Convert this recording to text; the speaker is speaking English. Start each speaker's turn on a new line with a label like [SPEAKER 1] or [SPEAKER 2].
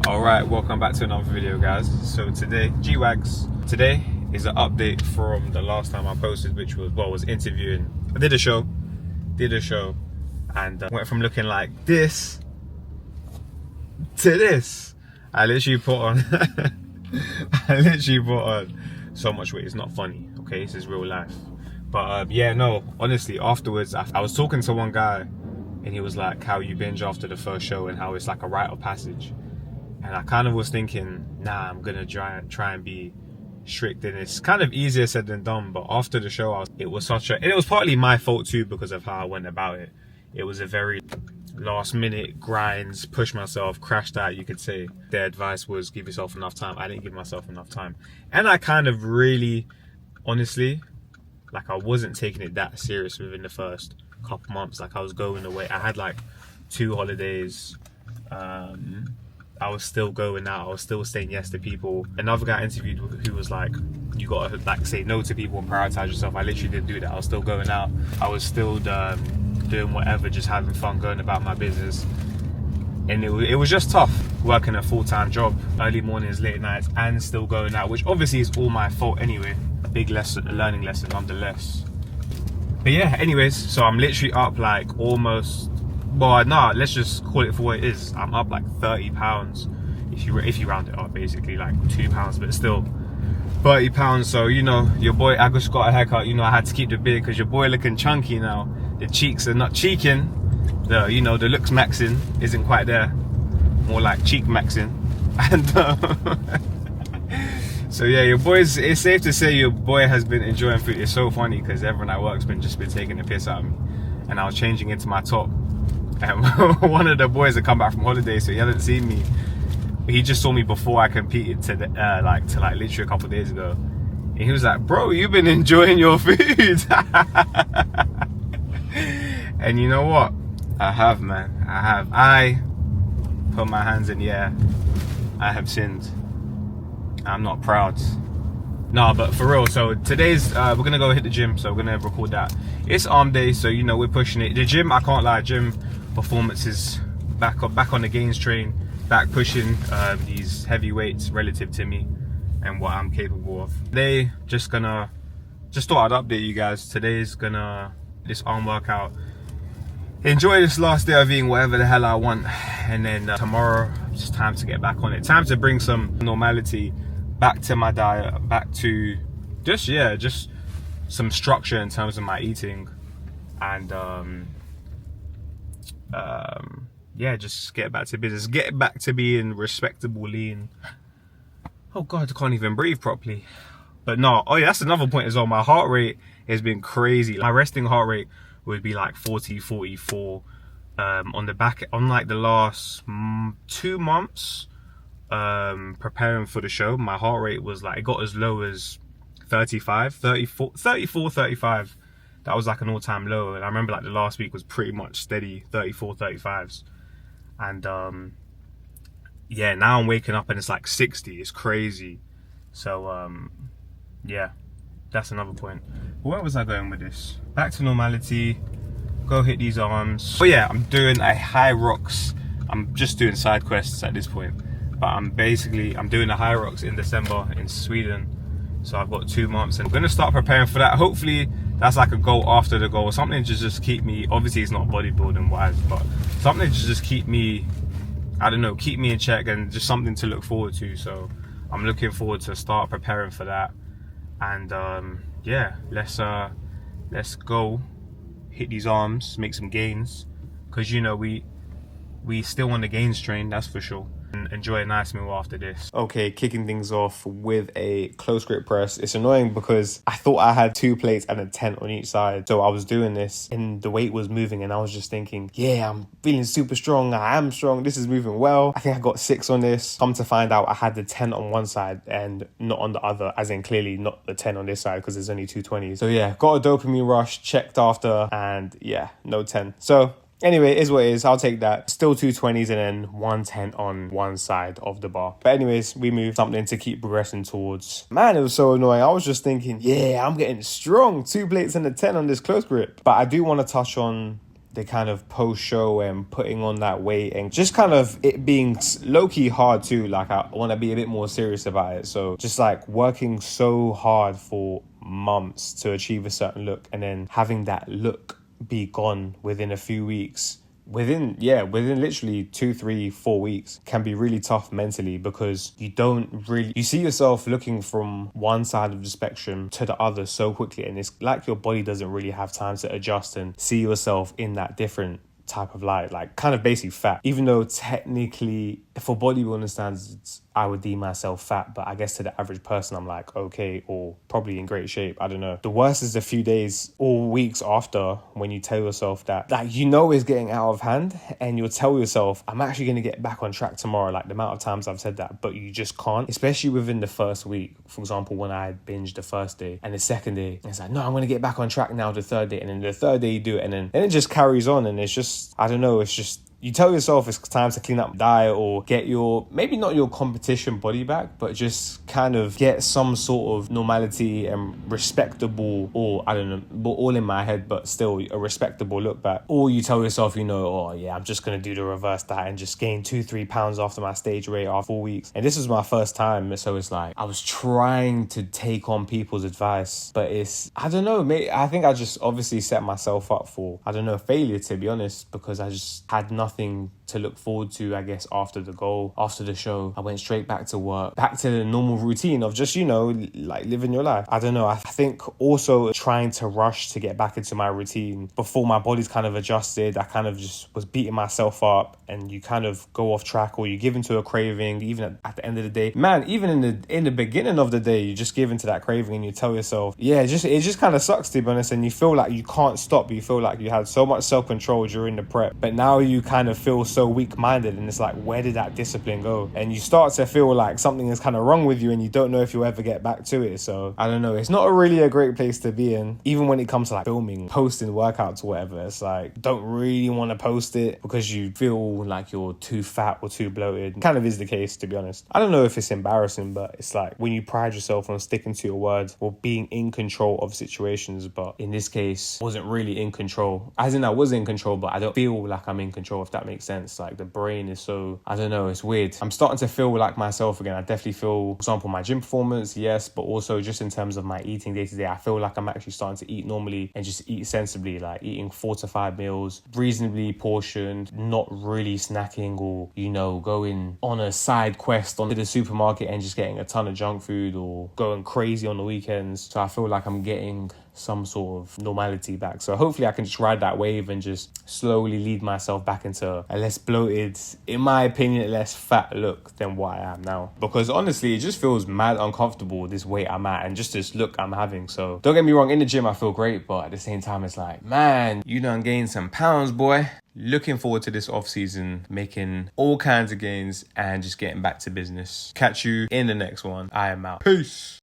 [SPEAKER 1] Alright, welcome back to another video, guys. So today, G-Wags. Today is an update from the last time I posted, which was interviewing. I did a show, and went from looking like this to this. I literally put on, so much weight. It's not funny, okay? This is real life. But yeah, no, honestly, afterwards, I was talking to one guy, and he was like, how you binge after the first show and how it's like a rite of passage. And I kind of was thinking, nah, I'm gonna try and be strict, and it's kind of easier said than done. But after the show, it was partly my fault too, because of how I went about it. It was a very last minute grinds, push myself, crashed out, you could say. Their advice was give yourself enough time. I didn't give myself enough time, and I kind of really, honestly, like I wasn't taking it that serious within the first couple months. Like I was going away. I had like 2 holidays. I was still going out. I was still saying yes to people. Another guy I interviewed who was like, you gotta like say no to people and prioritize yourself. I literally didn't do that. I was still going out. I was still doing whatever, just having fun, going about my business. And it was just tough working a full-time job, early mornings, late nights, and still going out, which obviously is all my fault anyway. A big lesson, a learning lesson nonetheless. But yeah, anyways, so I'm literally up like almost, well, no, let's just call it for what it is. I'm up like 30 pounds if you round it up, basically like 2 pounds, but still 30 pounds. So you know, your boy, I just got a haircut. You know, I had to keep the beard because your boy looking chunky now. The cheeks are not cheeking. The the looks maxing isn't quite there. More like cheek maxing. And so yeah, your boy's. It's safe to say your boy has been enjoying food. It's so funny because everyone at work's been taking the piss out of me, and I was changing into my top. And one of the boys had come back from holiday, so he hadn't seen me. He just saw me before I competed to literally a couple of days ago, and he was like, "Bro, you've been enjoying your food." And you know what? I have, man. I have. I put my hands in the air. I have sinned. I'm not proud. No, but for real. So today's we're gonna go hit the gym. So we're gonna record that. It's arm day, so you know we're pushing it. The gym, I can't lie, gym performance is back on the gains train, back pushing these heavy weights relative to me and what I'm capable of. Today, just thought I'd update you guys. Today's this arm workout. Enjoy this last day of eating whatever the hell I want, and then tomorrow, it's time to get back on it. Time to bring some normality back to my diet, back to just some structure in terms of my eating, and yeah, just get back to business, get back to being respectable, lean. Oh god, I can't even breathe properly. But no, oh yeah, that's another point as well. My heart rate has been crazy. My resting heart rate would be like 40, 44. On like the last 2 months preparing for the show, my heart rate was like, it got as low as 35. That was like an all-time low. And I remember like the last week was pretty much steady 34, 35s. And yeah, now I'm waking up and it's like 60. It's crazy. So yeah, that's another point. But where was I going with this? Back to normality, go hit these arms. But yeah, I'm doing a high rocks. I'm just doing side quests at this point, but I'm doing a high rocks in December in Sweden. So I've got 2 months, and I'm gonna start preparing for that. Hopefully that's like a goal after the goal, something to just keep me, obviously it's not bodybuilding wise, but something to just keep me, I don't know, keep me in check, and just something to look forward to. So I'm looking forward to start preparing for that. And yeah, let's go hit these arms, make some gains, because you know we still on the gains train, that's for sure. And enjoy a nice meal after this. Okay, kicking things off with a close grip press. It's annoying because I thought I had 2 plates and a tent on each side, so I was doing this and the weight was moving, and I was just thinking, yeah, I'm feeling super strong, I am strong, this is moving well. I think I got 6 on this. Come to find out, I had the 10 on one side and not on the other, as in clearly not the 10 on this side because there's only 2 20s. So yeah, got a dopamine rush, checked after, and yeah, no 10. So anyway, it is what it is. I'll take that. Still 2 20s and then 110 on one side of the bar. But anyways, we move something to keep progressing towards. Man, it was so annoying. I was just thinking, yeah, I'm getting strong. 2 plates and a 10 on this close grip. But I do want to touch on the kind of post show and putting on that weight and just kind of it being low-key hard too. Like I want to be a bit more serious about it. So just like working so hard for months to achieve a certain look and then having that look be gone within a few weeks, within literally 2, 3, 4 weeks can be really tough mentally, because you see yourself looking from one side of the spectrum to the other so quickly, and it's like your body doesn't really have time to adjust and see yourself in that different type of light, like kind of basically fat, even though technically for bodybuilding standards I would deem myself fat, but I guess to the average person I'm like okay, or probably in great shape. I don't know. The worst is a few days or weeks after, when you tell yourself that like it's getting out of hand, and you'll tell yourself I'm actually going to get back on track tomorrow, like the amount of times I've said that, but you just can't, especially within the first week. For example, when I had binged the first day and the second day, it's like no, I'm going to get back on track now the third day, and then the third day you do it, and then it just carries on, and it's just, I don't know, it's just, you tell yourself it's time to clean up diet or get your, maybe not your competition body back, but just kind of get some sort of normality and respectable, or I don't know, but all in my head, but still a respectable look back. Or you tell yourself, oh yeah, I'm just going to do the reverse diet and just gain 2-3 pounds after my stage weight after 4 weeks. And this was my first time, so it's like I was trying to take on people's advice, but it's, I don't know, I think I just obviously set myself up for, I don't know, failure, to be honest, because I just had nothing to look forward to, I guess, after the show. I went straight back to work, back to the normal routine of just, like living your life. I don't know. I think also trying to rush to get back into my routine before my body's kind of adjusted, I kind of just was beating myself up, and you kind of go off track, or you give into a craving, even at the end of the day. Man, even in the beginning of the day, you just give into that craving and you tell yourself, it just kind of sucks, to be honest, and you feel like you can't stop. You feel like you had so much self-control during the prep, but now you kind of feel so weak-minded, and it's like, where did that discipline go? And you start to feel like something is kind of wrong with you, and you don't know if you'll ever get back to it. So I don't know, it's not really a great place to be in, even when it comes to like filming, posting workouts or whatever. It's like, don't really want to post it because you feel like you're too fat or too bloated. It kind of is the case, to be honest. I don't know if it's embarrassing, but it's like when you pride yourself on sticking to your words or being in control of situations, but in this case wasn't really in control, as in I was in control, but I don't feel like I'm in control, if that makes sense. Like the brain is so, I don't know, it's weird. I'm starting to feel like myself again. I definitely feel, for example, my gym performance, yes, but also just in terms of my eating day to day, I feel like I'm actually starting to eat normally and just eat sensibly, like eating 4 to 5 meals, reasonably portioned, not really snacking or, going on a side quest onto the supermarket and just getting a ton of junk food or going crazy on the weekends. So I feel like I'm getting some sort of normality back. So hopefully I can just ride that wave and just slowly lead myself back into a less bloated, in my opinion, less fat look than what I am now. Because honestly, it just feels mad uncomfortable, this weight I'm at and just this look I'm having. So don't get me wrong, in the gym I feel great, but at the same time it's like, man, you done gained some pounds, boy. Looking forward to this off season, making all kinds of gains and just getting back to business. Catch you in the next one. I am out. Peace.